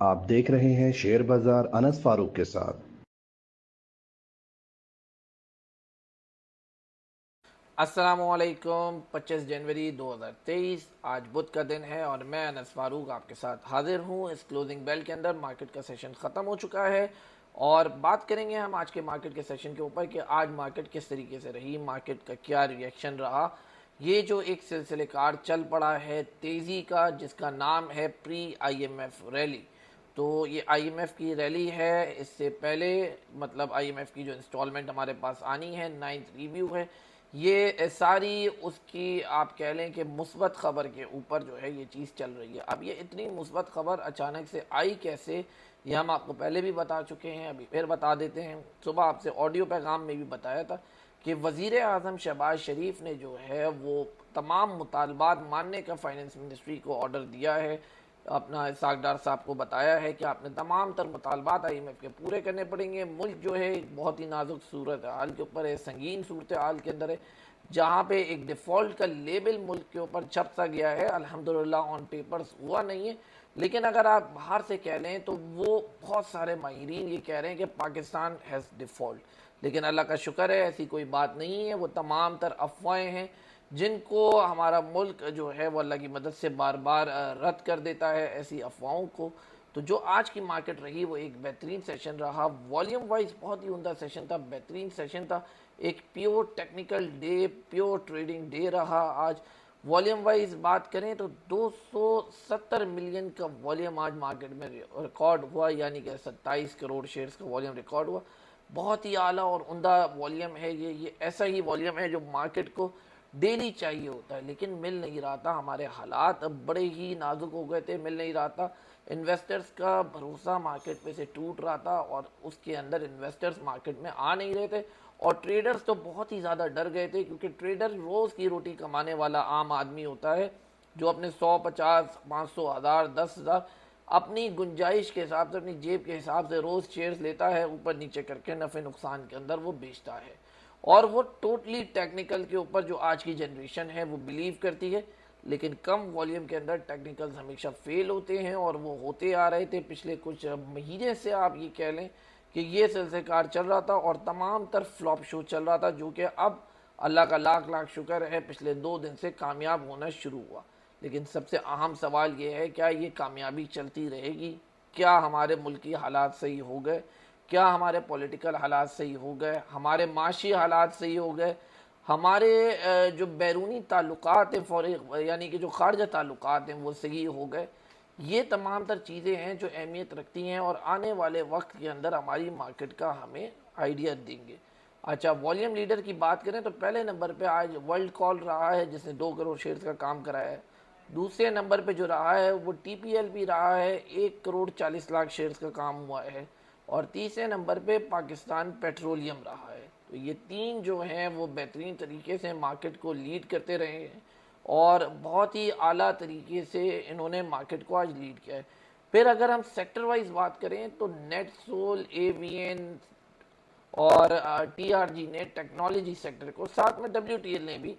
آپ دیکھ رہے ہیں شیئر بازار انس فاروق کے ساتھ۔ السلام علیکم۔ 25 جنوری 2023 آج بدھ کا دن ہے اور میں انس فاروق آپ کے ساتھ حاضر ہوں۔ اس کلوزنگ بیل کے اندر مارکیٹ کا سیشن ختم ہو چکا ہے اور بات کریں گے ہم آج کے مارکیٹ کے سیشن کے اوپر کہ آج مارکیٹ کس طریقے سے رہی، مارکیٹ کا کیا ریئیکشن رہا۔ یہ جو ایک سلسلے کار چل پڑا ہے تیزی کا، جس کا نام ہے پری آئی ایم ایف ریلی، تو یہ آئی ایم ایف کی ریلی ہے۔ اس سے پہلے مطلب آئی ایم ایف کی جو انسٹالمنٹ ہمارے پاس آنی ہے، 9th ریویو ہے، یہ ساری اس کی آپ کہہ لیں کہ مثبت خبر کے اوپر جو ہے یہ چیز چل رہی ہے۔ اب یہ اتنی مثبت خبر اچانک سے آئی کیسے، یہ ہم آپ کو پہلے بھی بتا چکے ہیں، ابھی پھر بتا دیتے ہیں۔ صبح آپ سے آڈیو پیغام میں بھی بتایا تھا کہ وزیر اعظم شہباز شریف نے جو ہے وہ تمام مطالبات ماننے کا فائنانس منسٹری کو آرڈر دیا ہے۔ اپنا اسحاق ڈار صاحب کو بتایا ہے کہ آپ نے تمام تر مطالبات آئی ایم ایف کے پورے کرنے پڑیں گے۔ ملک جو ہے بہت ہی نازک صورتحال کے اوپر ہے، سنگین صورتحال کے اندر ہے، جہاں پہ ایک ڈیفالٹ کا لیبل ملک کے اوپر چھپ سا گیا ہے۔ الحمدللہ آن پیپرز ہوا نہیں ہے، لیکن اگر آپ باہر سے کہہ لیں تو وہ بہت سارے ماہرین یہ کہہ رہے ہیں کہ پاکستان ہیز ڈیفالٹ، لیکن اللہ کا شکر ہے ایسی کوئی بات نہیں ہے۔ وہ تمام تر افواہیں ہیں جن کو ہمارا ملک جو ہے وہ اللہ کی مدد سے بار بار رد کر دیتا ہے ایسی افواہوں کو۔ تو جو آج کی مارکیٹ رہی وہ ایک بہترین سیشن رہا، والیوم وائز بہت ہی عمدہ سیشن تھا، بہترین سیشن تھا، ایک pure technical day, pure trading day رہا آج۔ والیوم وائز بات کریں تو 270 ملین کا والیوم آج مارکیٹ میں ریکارڈ ہوا، یعنی کہ 27 کروڑ شیئرز کا والیوم ریکارڈ ہوا۔ بہت ہی اعلیٰ اور عمدہ والیوم ہے یہ ایسا ہی والیوم ہے جو مارکیٹ کو ڈیلی چاہیے ہوتا ہے، لیکن مل نہیں رہا تھا۔ ہمارے حالات اب بڑے ہی نازک ہو گئے تھے، مل نہیں رہا تھا۔ انویسٹرز کا بھروسہ مارکیٹ پہ سے ٹوٹ رہا تھا اور اس کے اندر انویسٹرز مارکیٹ میں آ نہیں رہے تھے، اور ٹریڈرز تو بہت ہی زیادہ ڈر گئے تھے، کیونکہ ٹریڈر روز کی روٹی کمانے والا عام آدمی ہوتا ہے جو اپنے 100، 50، 500، 1000، 10,000 اپنی گنجائش کے حساب سے، اپنی جیب کے حساب سے روز شیئرز لیتا ہے، اوپر نیچے کر کے نفع نقصان کے اندر وہ بیچتا ہے، اور وہ ٹوٹلی ٹیکنیکل کے اوپر جو آج کی جنریشن ہے وہ بلیو کرتی ہے۔ لیکن کم والیوم کے اندر ٹیکنیکلز ہمیشہ فیل ہوتے ہیں، اور وہ ہوتے آ رہے تھے پچھلے کچھ مہینے سے، آپ یہ کہہ لیں کہ یہ سلسلہ کار چل رہا تھا اور تمام تر فلاپ شو چل رہا تھا، جو کہ اب اللہ کا لاکھ لاکھ شکر ہے پچھلے 2 دن سے کامیاب ہونا شروع ہوا۔ لیکن سب سے اہم سوال یہ ہے، کیا یہ کامیابی چلتی رہے گی؟ کیا ہمارے ملکی حالات صحیح ہو گئے؟ کیا ہمارے پولیٹیکل حالات صحیح ہو گئے؟ ہمارے معاشی حالات صحیح ہو گئے؟ ہمارے جو بیرونی تعلقات ہیں، یعنی کہ جو خارجہ تعلقات ہیں وہ صحیح ہو گئے؟ یہ تمام تر چیزیں ہیں جو اہمیت رکھتی ہیں اور آنے والے وقت کے اندر ہماری مارکیٹ کا ہمیں آئیڈیا دیں گے۔ اچھا، والیوم لیڈر کی بات کریں تو پہلے نمبر پہ آج ورلڈ کال رہا ہے، جس نے 2 کروڑ شیئرز کا کام کرایا ہے۔ دوسرے نمبر پہ جو رہا ہے وہ ٹی پی ایل بھی رہا ہے، 1 کروڑ 40 لاکھ شیئرز کا کام ہوا ہے، اور تیسرے نمبر پہ پاکستان پیٹرولیم رہا ہے۔ تو یہ تین جو ہیں وہ بہترین طریقے سے مارکیٹ کو لیڈ کرتے رہے ہیں، اور بہت ہی اعلیٰ طریقے سے انہوں نے مارکیٹ کو آج لیڈ کیا ہے۔ پھر اگر ہم سیکٹر وائز بات کریں تو نیٹ سول، اے وی این اور ٹی آر جی نے ٹیکنالوجی سیکٹر کو، ساتھ میں ڈبلیو ٹی ایل نے بھی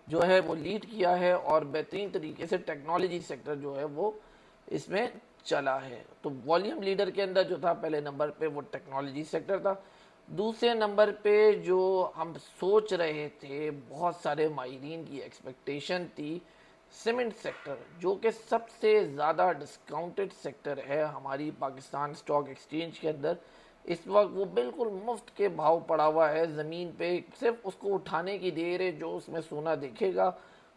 جو ہے وہ لیڈ کیا ہے، اور بہترین طریقے سے ٹیکنالوجی سیکٹر جو ہے وہ اس میں چلا ہے۔ تو والیوم لیڈر کے اندر جو تھا پہلے نمبر پہ وہ ٹیکنالوجی سیکٹر تھا۔ دوسرے نمبر پہ جو ہم سوچ رہے تھے، بہت سارے ماہرین کی ایکسپیکٹیشن تھی، سیمنٹ سیکٹر، جو کہ سب سے زیادہ ڈسکاؤنٹڈ سیکٹر ہے ہماری پاکستان سٹاک ایکسچینج کے اندر۔ اس وقت وہ بالکل مفت کے بھاؤ پڑا ہوا ہے زمین پہ، صرف اس کو اٹھانے کی دیر ہے، جو اس میں سونا دیکھے گا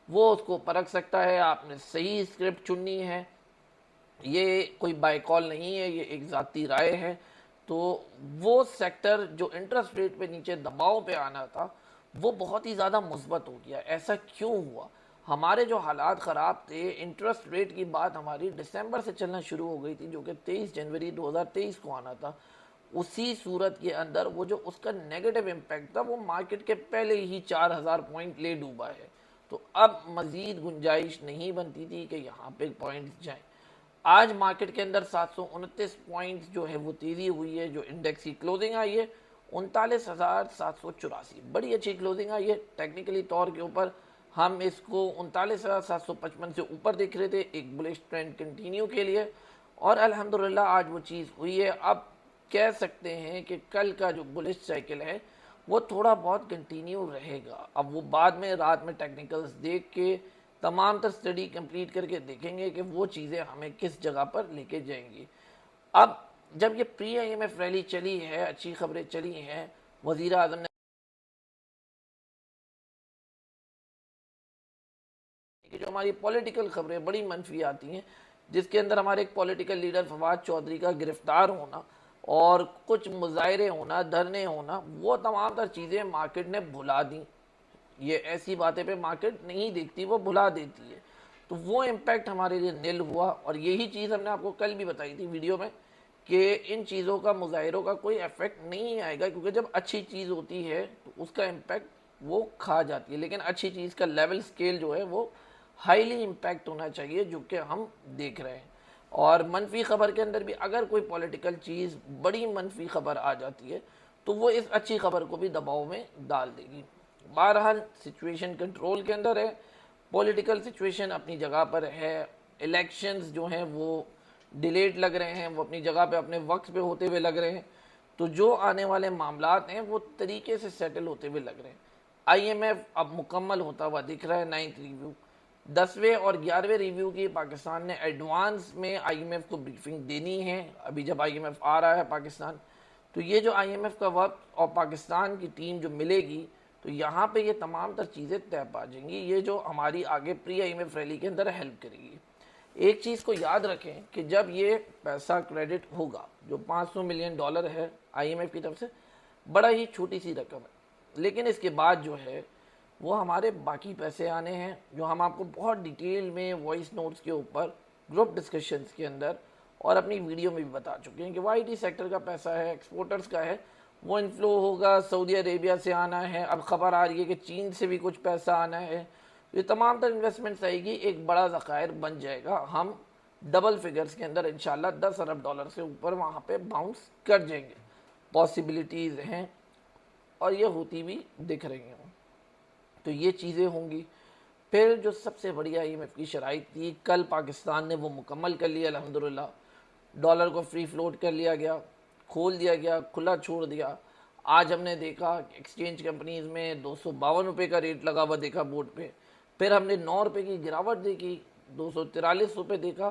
وہ اس کو پرکھ سکتا ہے۔ آپ نے صحیح اسکرپٹ چننی ہے، یہ کوئی بائی کال نہیں ہے، یہ ایک ذاتی رائے ہے۔ تو وہ سیکٹر جو انٹرسٹ ریٹ پہ نیچے دباؤ پہ آنا تھا وہ بہت ہی زیادہ مثبت ہو گیا۔ ایسا کیوں ہوا؟ ہمارے جو حالات خراب تھے، انٹرسٹ ریٹ کی بات ہماری دسمبر سے چلنا شروع ہو گئی تھی، جو کہ 23 جنوری 2023 کو آنا تھا۔ اسی صورت کے اندر وہ جو اس کا نیگیٹو امپیکٹ تھا وہ مارکیٹ کے پہلے ہی 4000 پوائنٹ لے ڈوبا ہے، تو اب مزید گنجائش نہیں بنتی تھی کہ یہاں پہ پوائنٹس جائیں۔ آج مارکیٹ کے اندر 729 پوائنٹس جو ہے وہ تیزی ہوئی ہے، جو انڈیکس کی کلوزنگ آئی ہے 39,784، بڑی اچھی کلوزنگ آئی ہے۔ ٹیکنیکلی طور کے اوپر ہم اس کو 39,755 سے اوپر دیکھ رہے تھے، ایک بلش ٹرینڈ کنٹینیو کے لیے، اور الحمدللہ آج وہ چیز ہوئی ہے. اب کہہ سکتے ہیں کہ کل کا جو بلش سائیکل ہے وہ تھوڑا بہت کنٹینیو رہے گا. اب وہ بعد میں رات میں ٹیکنیکلز دیکھ کے تمام تر اسٹڈی کمپلیٹ کر کے دیکھیں گے کہ وہ چیزیں ہمیں کس جگہ پر لے کے جائیں گی. اب جب یہ پری آئی ایم ایف ریلی چلی ہے, اچھی خبریں چلی ہیں, وزیر اعظم نے کہ جو ہماری پولیٹیکل خبریں بڑی منفی آتی ہیں, جس کے اندر ہمارے ایک پولیٹیکل لیڈر فواد چودھری کا گرفتار ہونا اور کچھ مظاہرے ہونا, دھرنے ہونا, وہ تمام تر چیزیں مارکیٹ نے بھلا دیں. یہ ایسی باتیں پہ مارکیٹ نہیں دیکھتی, وہ بھلا دیتی ہے. تو وہ امپیکٹ ہمارے لیے نل ہوا, اور یہی چیز ہم نے آپ کو کل بھی بتائی تھی ویڈیو میں کہ ان چیزوں کا, مظاہروں کا کوئی ایفیکٹ نہیں آئے گا, کیونکہ جب اچھی چیز ہوتی ہے تو اس کا امپیکٹ وہ کھا جاتی ہے. لیکن اچھی چیز کا لیول سکیل جو ہے وہ ہائیلی امپیکٹ ہونا چاہیے, جو کہ ہم دیکھ رہے ہیں. اور منفی خبر کے اندر بھی اگر کوئی پولیٹیکل چیز بڑی منفی خبر آ جاتی ہے تو وہ اس اچھی خبر کو بھی دباؤ میں ڈال دے گی. بہرحال سچویشن کنٹرول کے اندر ہے, پولیٹیکل سچویشن اپنی جگہ پر ہے, الیکشنز جو ہیں وہ ڈیلیٹ لگ رہے ہیں, وہ اپنی جگہ پہ اپنے وقت پہ ہوتے ہوئے لگ رہے ہیں. تو جو آنے والے معاملات ہیں وہ طریقے سے سیٹل ہوتے ہوئے لگ رہے ہیں. آئی ایم ایف اب مکمل ہوتا ہوا دکھ رہا ہے, 9th ریویو, 10ویں اور 11ویں ریویو کی پاکستان نے ایڈوانس میں آئی ایم ایف کو بریفنگ دینی ہے. ابھی جب آئی ایم ایف آ رہا ہے پاکستان, تو یہ جو آئی ایم ایف کا وقت اور پاکستان کی ٹیم جو ملے گی تو یہاں پہ یہ تمام تر چیزیں طے پا جائیں گی, یہ جو ہماری آگے پری آئی ایم ایف ریلی کے اندر ہیلپ کرے گی. ایک چیز کو یاد رکھیں کہ جب یہ پیسہ کریڈٹ ہوگا, جو $500 ملین ہے آئی ایم ایف کی طرف سے, بڑا ہی چھوٹی سی رقم ہے, لیکن اس کے بعد جو ہے وہ ہمارے باقی پیسے آنے ہیں, جو ہم آپ کو بہت ڈیٹیل میں وائس نوٹس کے اوپر, گروپ ڈسکشنز کے اندر اور اپنی ویڈیو میں بھی بتا چکے ہیں کہ وائی ٹی سیکٹر کا پیسہ ہے, ایکسپورٹرز کا ہے, وہ انفلو ہوگا, سعودی عربیہ سے آنا ہے, اب خبر آ رہی ہے کہ چین سے بھی کچھ پیسہ آنا ہے. یہ تمام تر انویسٹمنٹس آئے گی, ایک بڑا ذخائر بن جائے گا, ہم ڈبل فگرز کے اندر انشاءاللہ $10 ارب سے اوپر وہاں پہ باؤنس کر جائیں گے. پاسبلٹیز ہیں اور یہ ہوتی بھی دکھ رہی ہیں. تو یہ چیزیں ہوں گی. پھر جو سب سے بڑی آئی ایم ایف کی شرائط تھی, کل پاکستان نے وہ مکمل کر لیا الحمدللہ. ڈالر کو فری فلوٹ کر لیا گیا, کھول دیا گیا, کھلا چھوڑ دیا. آج ہم نے دیکھا ایکسچینج کمپنیز میں $252 کا ریٹ لگا ہوا دیکھا بورڈ پہ, پھر ہم نے $9 کی گراوٹ دیکھی, $243 دیکھا.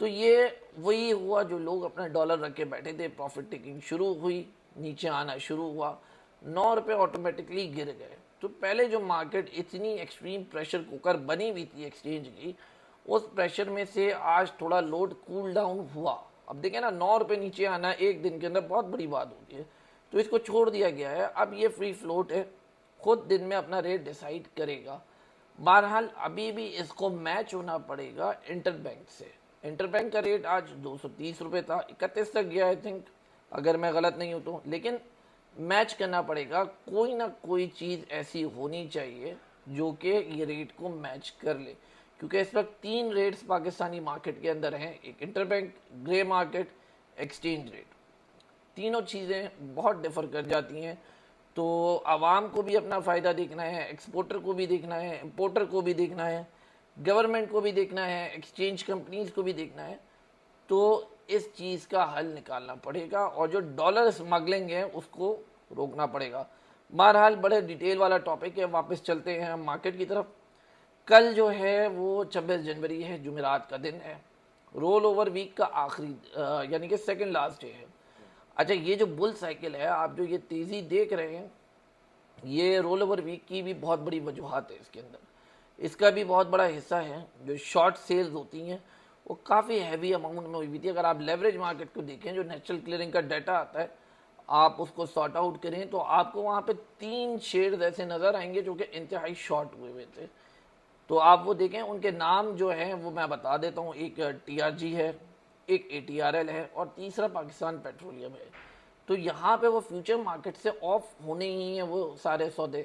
تو یہ وہی ہوا جو لوگ اپنا ڈالر رکھ کے بیٹھے تھے, پروفٹ ٹیکنگ شروع ہوئی, نیچے آنا شروع ہوا, $9 آٹومیٹکلی گر گئے. تو پہلے جو مارکیٹ اتنی ایکسٹریم پریشر کوکر بنی ہوئی تھی ایکسچینج کی, اس پریشر میں سے آج تھوڑا لوڈ کول ڈاؤن ہوا. اب دیکھیں نا, $9 نیچے آنا ایک دن کے اندر بہت بڑی بات ہوتی ہے, تو اس کو چھوڑ دیا گیا ہے. اب یہ فری فلوٹ ہے, خود دن میں اپنا ریٹ ڈیسائیڈ کرے گا. بہرحال ابھی بھی اس کو میچ ہونا پڑے گا انٹر بینک سے. انٹر بینک کا ریٹ آج $230 تھا, 31 تک گیا آئی تھنک, اگر میں غلط نہیں ہوں تو. لیکن میچ کرنا پڑے گا, کوئی نہ کوئی چیز ایسی ہونی چاہیے جو کہ یہ ریٹ کو میچ کر لے, کیونکہ اس وقت 3 ریٹس پاکستانی مارکیٹ کے اندر ہیں, ایک انٹر بینک, گرے مارکیٹ, ایکسچینج ریٹ. تینوں چیزیں بہت ڈیفر کر جاتی ہیں. تو عوام کو بھی اپنا فائدہ دیکھنا ہے, ایکسپورٹر کو بھی دیکھنا ہے, امپورٹر کو بھی دیکھنا ہے, گورنمنٹ کو بھی دیکھنا ہے, ایکسچینج کمپنیز کو بھی دیکھنا ہے. تو اس چیز کا حل نکالنا پڑے گا, اور جو ڈالر اسمگلنگ ہے اس کو روکنا پڑے گا. بہرحال بڑے ڈیٹیل والا ٹاپک ہے, واپس چلتے ہیں ہم مارکیٹ کی طرف. کل جو ہے وہ 26 جنوری ہے, جمعرات کا دن ہے, رول اوور ویک کا آخری یعنی کہ سیکنڈ لاسٹ ڈے ہے. اچھا, یہ جو بل سائیکل ہے, آپ جو یہ تیزی دیکھ رہے ہیں, یہ رول اوور ویک کی بھی بہت بڑی وجوہات ہے اس کے اندر. اس کا بھی بہت بڑا حصہ ہے جو شارٹ سیلز ہوتی ہیں, وہ کافی ہیوی اماؤنٹ میں ہوئی ہوئی تھی. اگر آپ لیوریج مارکیٹ کو دیکھیں, جو نیچرل کلیئرنگ کا ڈیٹا آتا ہے, آپ اس کو سارٹ آؤٹ کریں تو آپ کو وہاں پہ 3 شیئرز ایسے نظر آئیں گے جو کہ انتہائی شارٹ ہوئے ہوئے تھے. تو آپ وہ دیکھیں, ان کے نام جو ہیں وہ میں بتا دیتا ہوں. ایک ٹی آر جی ہے, ایک اے ٹی آر ایل ہے, اور تیسرا پاکستان پیٹرولیم ہے. تو یہاں پہ وہ فیوچر مارکیٹ سے آف ہونے ہی ہیں وہ سارے سودے.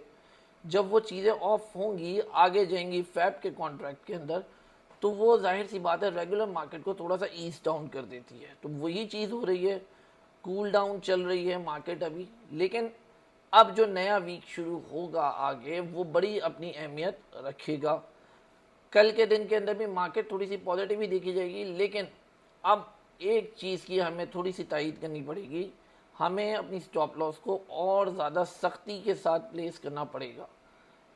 جب وہ چیزیں آف ہوں گی, آگے جائیں گی فیب کے کانٹریکٹ کے اندر, تو وہ ظاہر سی بات ہے ریگولر مارکیٹ کو تھوڑا سا ایز ڈاؤن کر دیتی ہے. تو وہی چیز ہو رہی ہے, کول ڈاؤن چل رہی ہے مارکیٹ ابھی. لیکن اب جو نیا ویک شروع ہوگا آگے, وہ بڑی اپنی اہمیت رکھے گا. کل کے دن کے اندر بھی مارکیٹ تھوڑی سی پازیٹیو ہی دیکھی جائے گی, لیکن اب ایک چیز کی ہمیں تھوڑی سی تائید کرنی پڑے گی، ہمیں اپنی سٹاپ لاس کو اور زیادہ سختی کے ساتھ پلیس کرنا پڑے گا۔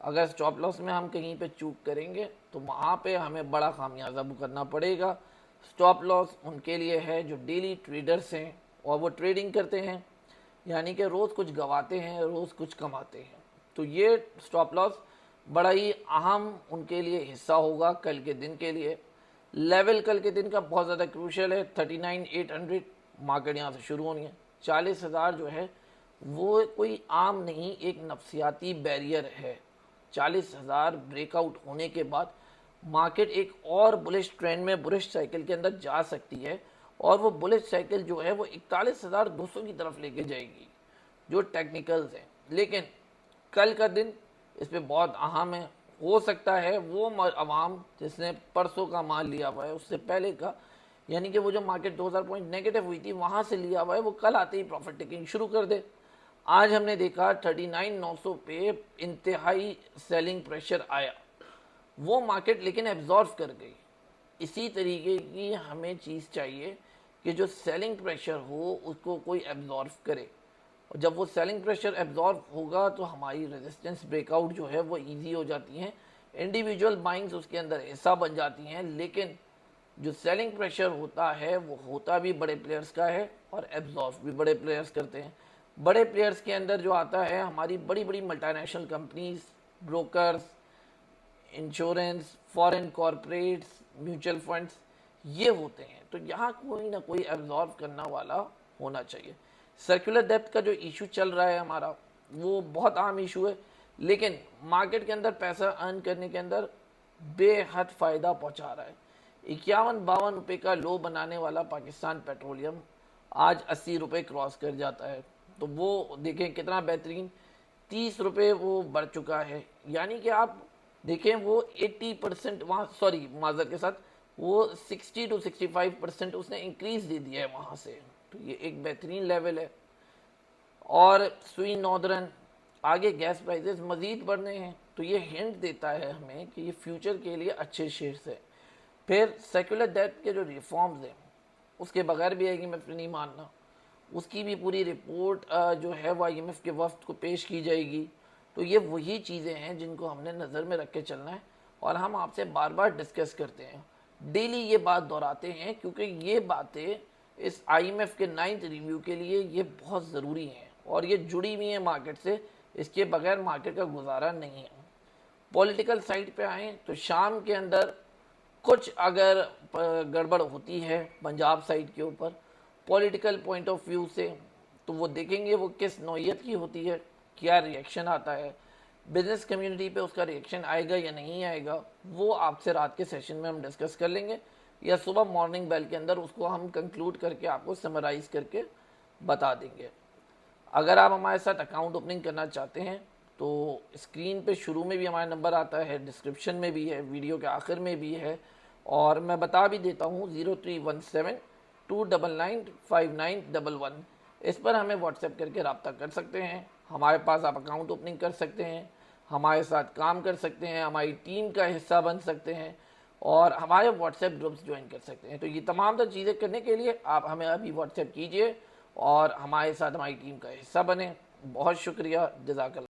اگر سٹاپ لاس میں ہم کہیں پہ چوک کریں گے تو وہاں پہ ہمیں بڑا خامیازہ کرنا پڑے گا۔ سٹاپ لاس ان کے لیے ہے جو ڈیلی ٹریڈرز ہیں اور وہ ٹریڈنگ کرتے ہیں، یعنی کہ روز کچھ گواتے ہیں روز کچھ کماتے ہیں، تو یہ سٹاپ لاس بڑا ہی اہم ان کے لیے حصہ ہوگا کل کے دن کے لیے۔ لیول کل کے دن کا بہت زیادہ کروشل ہے، 39,800 مارکیٹ یہاں سے شروع ہونی ہے۔ 40,000 جو ہے وہ کوئی عام نہیں، ایک نفسیاتی بیریئر ہے۔ 40,000 بریک آؤٹ ہونے کے بعد مارکیٹ ایک اور بلش ٹرینڈ میں بلش سائیکل کے اندر جا سکتی ہے، اور وہ بلش سائیکل جو ہے وہ 41,200 کی طرف لے کے جائے گی جو ٹیکنیکلز ہیں۔ لیکن کل کا دن اس پہ بہت اہم ہے، ہو سکتا ہے وہ عوام جس نے پرسوں کا مال لیا ہوا ہے اس سے پہلے کا، یعنی کہ وہ جو مارکیٹ 2000 پوائنٹ نیگیٹو ہوئی تھی وہاں سے لیا ہوا ہے، وہ کل آتے ہی پروفٹ ٹیکنگ شروع کر دے۔ آج ہم نے دیکھا 39,900 پہ انتہائی سیلنگ پریشر آیا، وہ مارکیٹ لیکن ایبزارو کر گئی۔ اسی طریقے کی ہمیں چیز چاہیے کہ جو سیلنگ پریشر ہو اس کو کوئی ایبزارو کرے، اور جب وہ سیلنگ پریشر ایبزارو ہوگا تو ہماری ریزسٹنس بریک آؤٹ جو ہے وہ ایزی ہو جاتی ہیں، انڈیویجول بائنگز اس کے اندر حصہ بن جاتی ہیں۔ لیکن جو سیلنگ پریشر ہوتا ہے وہ ہوتا بھی بڑے پلیئرز کا ہے اور ایبزارو بھی بڑے پلیئرز کرتے ہیں۔ بڑے پلیئرز کے اندر جو آتا ہے ہماری بڑی بڑی multi national companies, brokers, insurance, foreign corporates, mutual funds, یہ ہوتے ہیں۔ تو یہاں کوئی نہ کوئی ایبزارو کرنا والا ہونا چاہیے۔ سرکولر ڈیپتھ کا جو ایشو چل رہا ہے ہمارا وہ بہت عام ایشو ہے، لیکن مارکیٹ کے اندر پیسہ ارن کرنے کے اندر بے حد فائدہ پہنچا رہا ہے۔ 51-52 روپے کا لو بنانے والا پاکستان پیٹرولیم آج 80 روپے کراس کر جاتا ہے، تو وہ دیکھیں کتنا بہترین 30 روپے وہ بڑھ چکا ہے، یعنی کہ آپ دیکھیں وہ 80% وہاں معذرت کے ساتھ وہ 60 to 65% اس نے انکریز دے دیا ہے وہاں سے، تو یہ ایک بہترین لیول ہے۔ اور سوئی ناردرن آگے گیس پرائزز مزید بڑھنے ہیں، تو یہ ہنٹ دیتا ہے ہمیں کہ یہ فیوچر کے لیے اچھے شیئرز ہیں۔ پھر سیکولر ڈیپتھ کے جو ریفارمز ہیں اس کے بغیر بھی آئی ایم ایف نے نہیں ماننا، اس کی بھی پوری رپورٹ جو ہے وہ آئی ایم ایف کے وفد کو پیش کی جائے گی۔ تو یہ وہی چیزیں ہیں جن کو ہم نے نظر میں رکھ کے چلنا ہے، اور ہم آپ سے بار بار ڈسکس کرتے ہیں، ڈیلی یہ بات دہراتے ہیں، کیونکہ یہ باتیں اس آئی ایم ایف کے 9th ریویو کے لیے یہ بہت ضروری ہیں، اور یہ جڑی ہوئی ہیں مارکیٹ سے، اس کے بغیر مارکیٹ کا گزارا نہیں ہے۔ پولیٹیکل سائٹ پہ آئیں تو شام کے اندر کچھ اگر گڑبڑ ہوتی ہے پنجاب سائٹ کے اوپر پولیٹیکل پوائنٹ آف ویو سے، تو وہ دیکھیں گے وہ کس نوعیت کی ہوتی ہے، کیا ریئیکشن آتا ہے، بزنس کمیونٹی پہ اس کا ریئیکشن آئے گا یا نہیں آئے گا، وہ آپ سے رات کے سیشن میں ہم ڈسکس کر لیں گے، یا صبح مارننگ بیل کے اندر اس کو ہم کنکلوڈ کر کے آپ کو سمرائز کر کے بتا دیں گے۔ اگر آپ ہمارے ساتھ اکاؤنٹ اوپننگ کرنا چاہتے ہیں تو اسکرین پہ شروع میں بھی ہمارا نمبر آتا ہے، ڈسکرپشن میں بھی ہے، ویڈیو کے آخر میں بھی ہے، اور میں بتا بھی دیتا ہوں 0317-299-5911، اس پر ہمیں واٹس ایپ کر کے رابطہ کر سکتے ہیں۔ ہمارے پاس آپ اکاؤنٹ اوپننگ کر سکتے ہیں، ہمارے ساتھ کام کر سکتے ہیں، ہماری ٹیم کا حصہ بن سکتے ہیں، اور ہمارے واٹس ایپ گروپس جوائن کر سکتے ہیں۔ تو یہ تمام تر چیزیں کرنے کے لیے آپ ہمیں ابھی واٹس ایپ کیجئے اور ہمارے ساتھ ہماری ٹیم کا حصہ بنیں۔ بہت شکریہ، جزاک اللہ۔